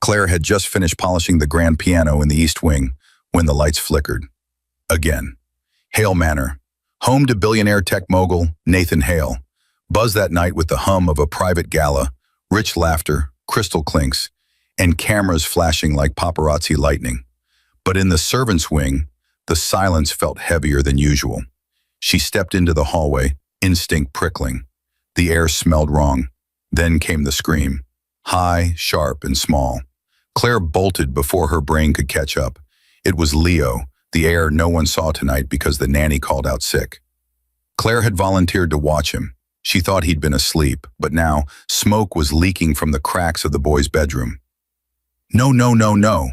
Claire had just finished polishing the grand piano in the East Wing when the lights flickered. Again. Hale Manor, home to billionaire tech mogul Nathan Hale, buzzed that night with the hum of a private gala, rich laughter, crystal clinks, and cameras flashing like paparazzi lightning. But in the servants' wing, the silence felt heavier than usual. She stepped into the hallway, instinct prickling. The air smelled wrong. Then came the scream, high, sharp, and small. Claire bolted before her brain could catch up. It was Leo, the heir no one saw tonight because the nanny called out sick. Claire had volunteered to watch him. She thought he'd been asleep, but now smoke was leaking from the cracks of the boy's bedroom. No, no, no, no.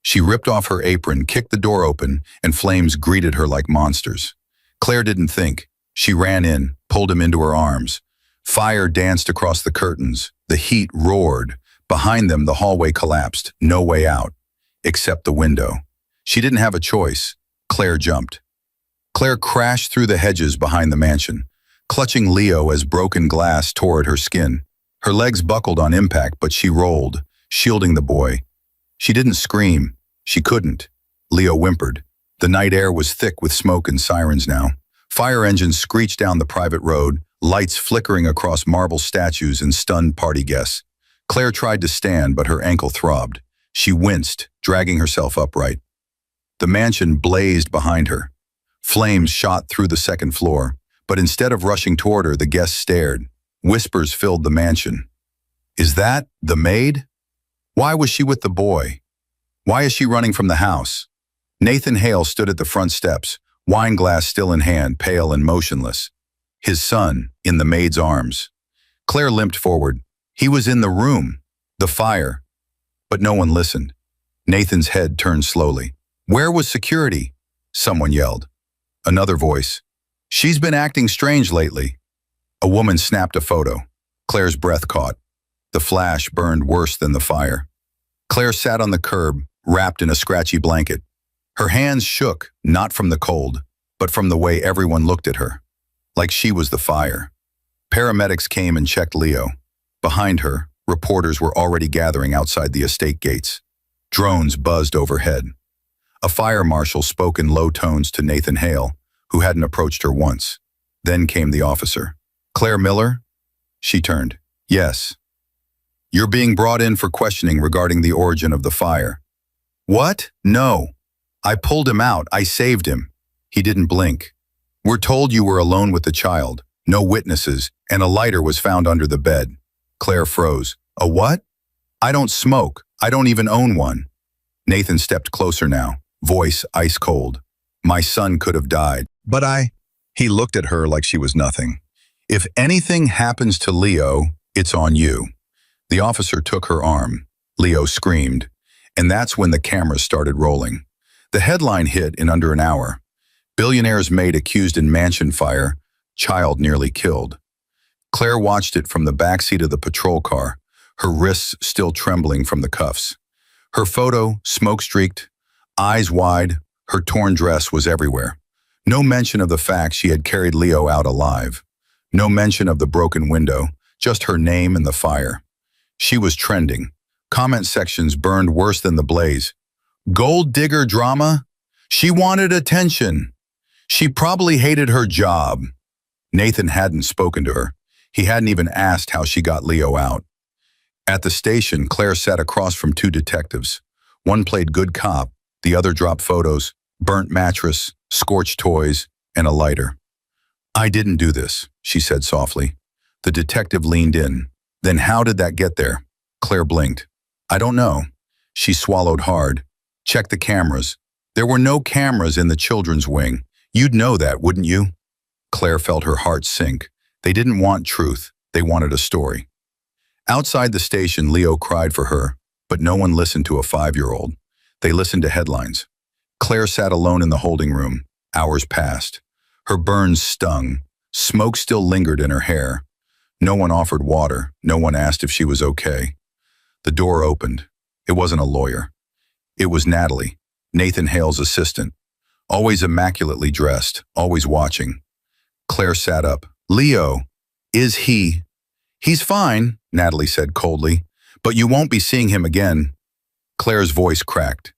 She ripped off her apron, kicked the door open, and flames greeted her like monsters. Claire didn't think. She ran in, pulled him into her arms. Fire danced across the curtains. The heat roared. Behind them, the hallway collapsed. No way out, except the window. She didn't have a choice. Claire jumped. Claire crashed through the hedges behind the mansion, clutching Leo as broken glass tore at her skin. Her legs buckled on impact, but she rolled, shielding the boy. She didn't scream. She couldn't. Leo whimpered. The night air was thick with smoke and sirens now. Fire engines screeched down the private road, lights flickering across marble statues and stunned party guests. Claire tried to stand, but her ankle throbbed. She winced, dragging herself upright. The mansion blazed behind her. Flames shot through the second floor, but instead of rushing toward her, the guests stared. Whispers filled the mansion. Is that the maid? Why was she with the boy? Why is she running from the house? Nathan Hale stood at the front steps, wine glass still in hand, pale and motionless. His son, in the maid's arms. Claire limped forward. He was in the room. The fire. But no one listened. Nathan's head turned slowly. Where was security? Someone yelled. Another voice. She's been acting strange lately. A woman snapped a photo. Claire's breath caught. The flash burned worse than the fire. Claire sat on the curb, wrapped in a scratchy blanket. Her hands shook, not from the cold, but from the way everyone looked at her. Like she was the fire. Paramedics came and checked Leo. Behind her, reporters were already gathering outside the estate gates. Drones buzzed overhead. A fire marshal spoke in low tones to Nathan Hale, who hadn't approached her once. Then came the officer. Claire Miller? She turned. Yes. You're being brought in for questioning regarding the origin of the fire. What? No. I pulled him out. I saved him. He didn't blink. We're told you were alone with the child, no witnesses, and a lighter was found under the bed. Claire froze. A what? I don't smoke. I don't even own one. Nathan stepped closer now, voice ice cold. My son could have died. But He looked at her like she was nothing. If anything happens to Leo, it's on you. The officer took her arm. Leo screamed. And that's when the cameras started rolling. The headline hit in under an hour. Billionaire's maid accused in mansion fire, child nearly killed. Claire watched it from the backseat of the patrol car, her wrists still trembling from the cuffs. Her photo, smoke-streaked, eyes wide, her torn dress was everywhere. No mention of the fact she had carried Leo out alive. No mention of the broken window, just her name and the fire. She was trending. Comment sections burned worse than the blaze. Gold digger drama? She wanted attention. She probably hated her job. Nathan hadn't spoken to her. He hadn't even asked how she got Leo out. At the station, Claire sat across from two detectives. One played good cop, the other dropped photos, burnt mattress, scorched toys, and a lighter. I didn't do this, she said softly. The detective leaned in. Then how did that get there? Claire blinked. I don't know. She swallowed hard. Check the cameras. There were no cameras in the children's wing. You'd know that, wouldn't you? Claire felt her heart sink. They didn't want truth. They wanted a story. Outside the station, Leo cried for her, but no one listened to a 5-year-old. They listened to headlines. Claire sat alone in the holding room. Hours passed. Her burns stung. Smoke still lingered in her hair. No one offered water. No one asked if she was okay. The door opened. It wasn't a lawyer. It was Natalie, Nathan Hale's assistant. Always immaculately dressed, always watching. Claire sat up. Leo, is he? He's fine, Natalie said coldly, But you won't be seeing him again. Claire's voice cracked.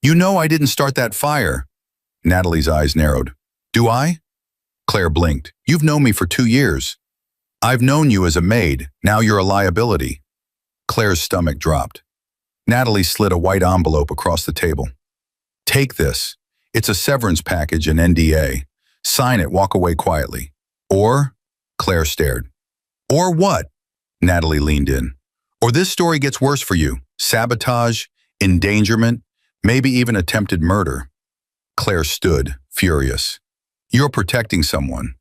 You know I didn't start that fire. Natalie's eyes narrowed. Do I? Claire blinked. You've known me for 2 years. I've known you as a maid. Now you're a liability. Claire's stomach dropped. Natalie slid a white envelope across the table. Take this. It's a severance package and NDA. Sign it, walk away quietly. Or? Claire stared. Or what? Natalie leaned in. Or this story gets worse for you. Sabotage, endangerment, maybe even attempted murder. Claire stood, furious. You're protecting someone.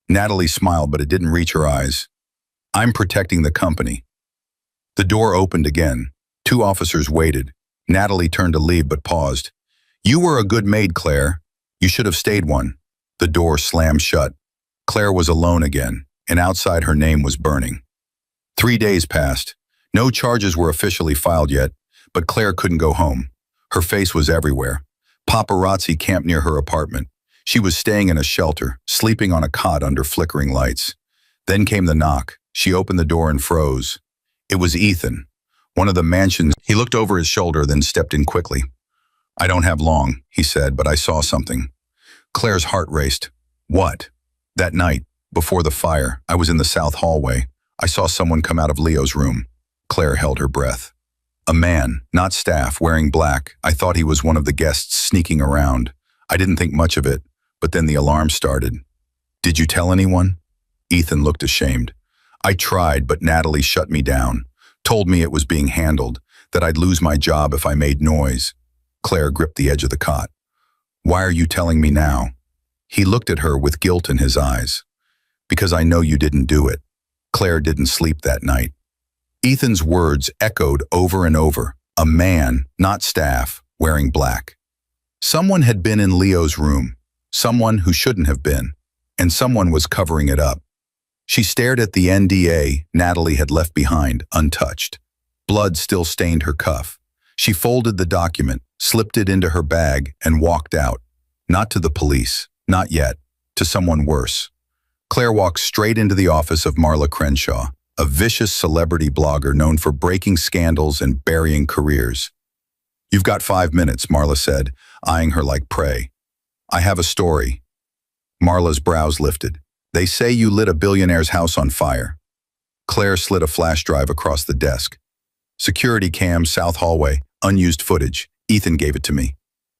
Natalie smiled, but it didn't reach her eyes. I'm protecting the company. The door opened again. 2 officers waited. Natalie turned to leave, but paused. You were a good maid, Claire. You should have stayed one. The door slammed shut. Claire was alone again, and outside her name was burning. 3 days passed. No charges were officially filed yet, but Claire couldn't go home. Her face was everywhere. Paparazzi camped near her apartment. She was staying in a shelter, sleeping on a cot under flickering lights. Then came the knock. She opened the door and froze. It was Ethan, one of the mansion's. He looked over his shoulder, then stepped in quickly. I don't have long, he said, but I saw something. Claire's heart raced. What? That night, before the fire, I was in the south hallway. I saw someone come out of Leo's room. Claire held her breath. A man, not staff, wearing black. I thought he was one of the guests sneaking around. I didn't think much of it, but then the alarm started. Did you tell anyone? Ethan looked ashamed. I tried, but Natalie shut me down, told me it was being handled, that I'd lose my job if I made noise. Claire gripped the edge of the cot. Why are you telling me now? He looked at her with guilt in his eyes. Because I know you didn't do it. Claire didn't sleep that night. Ethan's words echoed over and over. A man, not staff, wearing black. Someone had been in Leo's room. Someone who shouldn't have been. And someone was covering it up. She stared at the NDA Natalie had left behind, untouched. Blood still stained her cuff. She folded the document, slipped it into her bag, and walked out. Not to the police, not yet, to someone worse. Claire walked straight into the office of Marla Crenshaw, a vicious celebrity blogger known for breaking scandals and burying careers. You've got 5 minutes, Marla said, eyeing her like prey. I have a story. Marla's brows lifted. They say you lit a billionaire's house on fire. Claire slid a flash drive across the desk. Security cam, south hallway, unused footage. Ethan gave it to me.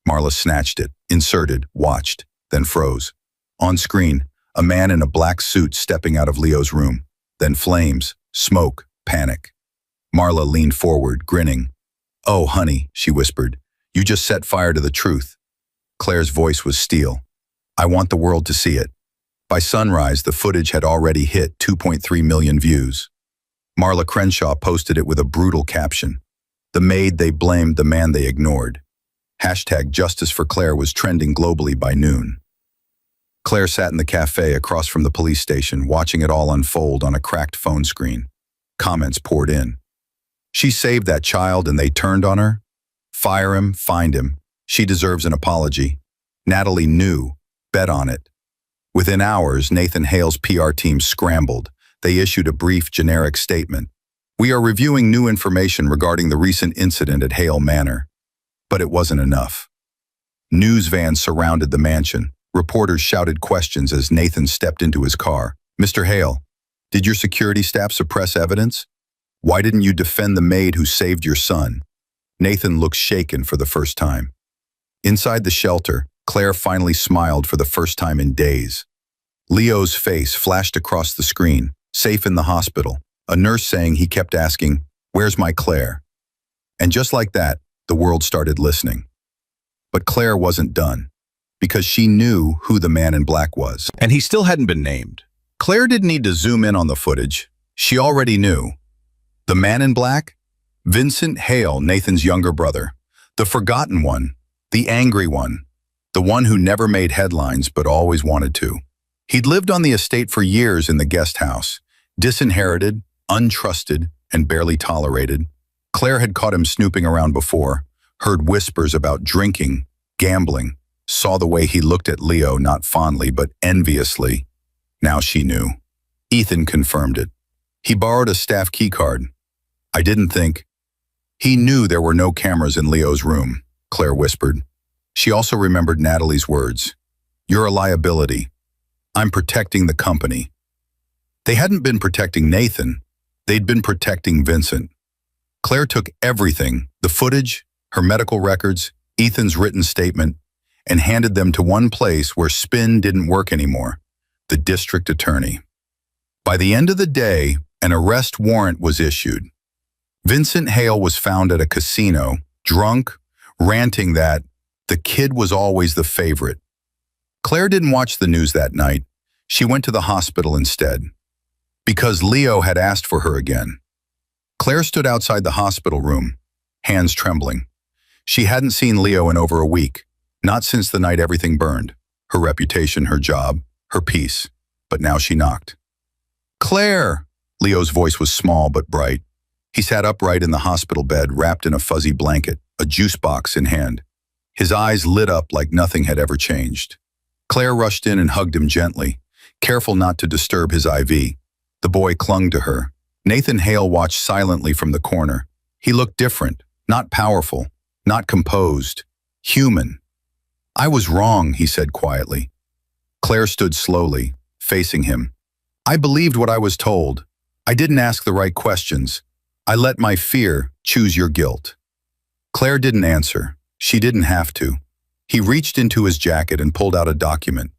Marla snatched it, inserted, watched, then froze. On screen, a man in a black suit stepping out of Leo's room. Then flames, smoke, panic. Marla leaned forward, grinning. Oh, honey, she whispered. You just set fire to the truth. Claire's voice was steel. I want the world to see it. By sunrise, the footage had already hit 2.3 million views. Marla Crenshaw posted it with a brutal caption. The maid they blamed, the man they ignored. Hashtag Justice for Claire was trending globally by noon. Claire sat in the cafe across from the police station, watching it all unfold on a cracked phone screen. Comments poured in. She saved that child and they turned on her? Fire him, find him. She deserves an apology. Natalie knew, bet on it. Within hours, Nathan Hale's PR team scrambled. They issued a brief, generic statement. We are reviewing new information regarding the recent incident at Hale Manor. But it wasn't enough. News vans surrounded the mansion. Reporters shouted questions as Nathan stepped into his car. Mr. Hale, did your security staff suppress evidence? Why didn't you defend the maid who saved your son? Nathan looked shaken for the first time. Inside the shelter, Claire finally smiled for the first time in days. Leo's face flashed across the screen, safe in the hospital, a nurse saying he kept asking, "Where's my Claire?" And just like that, the world started listening. But Claire wasn't done, because she knew who the man in black was. And he still hadn't been named. Claire didn't need to zoom in on the footage. She already knew. The man in black? Vincent Hale, Nathan's younger brother. The forgotten one, the angry one, the one who never made headlines but always wanted to. He'd lived on the estate for years in the guest house, disinherited, untrusted, and barely tolerated. Claire had caught him snooping around before, heard whispers about drinking, gambling, saw the way he looked at Leo not fondly but enviously. Now she knew. Ethan confirmed it. He borrowed a staff keycard. I didn't think. He knew there were no cameras in Leo's room, Claire whispered. She also remembered Natalie's words. You're a liability. I'm protecting the company. They hadn't been protecting Nathan. They'd been protecting Vincent. Claire took everything, the footage, her medical records, Ethan's written statement, and handed them to one place where spin didn't work anymore, the district attorney. By the end of the day, an arrest warrant was issued. Vincent Hale was found at a casino, drunk, ranting that the kid was always the favorite. Claire didn't watch the news that night. She went to the hospital instead, because Leo had asked for her again. Claire stood outside the hospital room, hands trembling. She hadn't seen Leo in over a week, not since the night everything burned, her reputation, her job, her peace. But now she knocked. Claire! Leo's voice was small but bright. He sat upright in the hospital bed, wrapped in a fuzzy blanket, a juice box in hand. His eyes lit up like nothing had ever changed. Claire rushed in and hugged him gently, careful not to disturb his IV. The boy clung to her. Nathan Hale watched silently from the corner. He looked different, not powerful, not composed, human. I was wrong, he said quietly. Claire stood slowly, facing him. I believed what I was told. I didn't ask the right questions. I let my fear choose your guilt. Claire didn't answer. She didn't have to. He reached into his jacket and pulled out a document.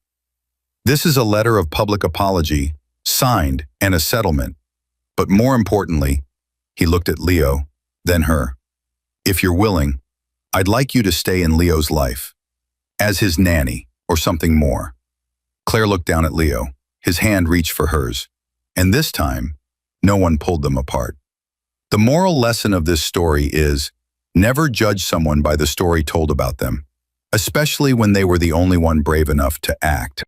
This is a letter of public apology, signed, and a settlement. But more importantly, he looked at Leo, then her. If you're willing, I'd like you to stay in Leo's life, as his nanny or something more. Claire looked down at Leo. His hand reached for hers, and this time, no one pulled them apart. The moral lesson of this story is, never judge someone by the story told about them, especially when they were the only one brave enough to act.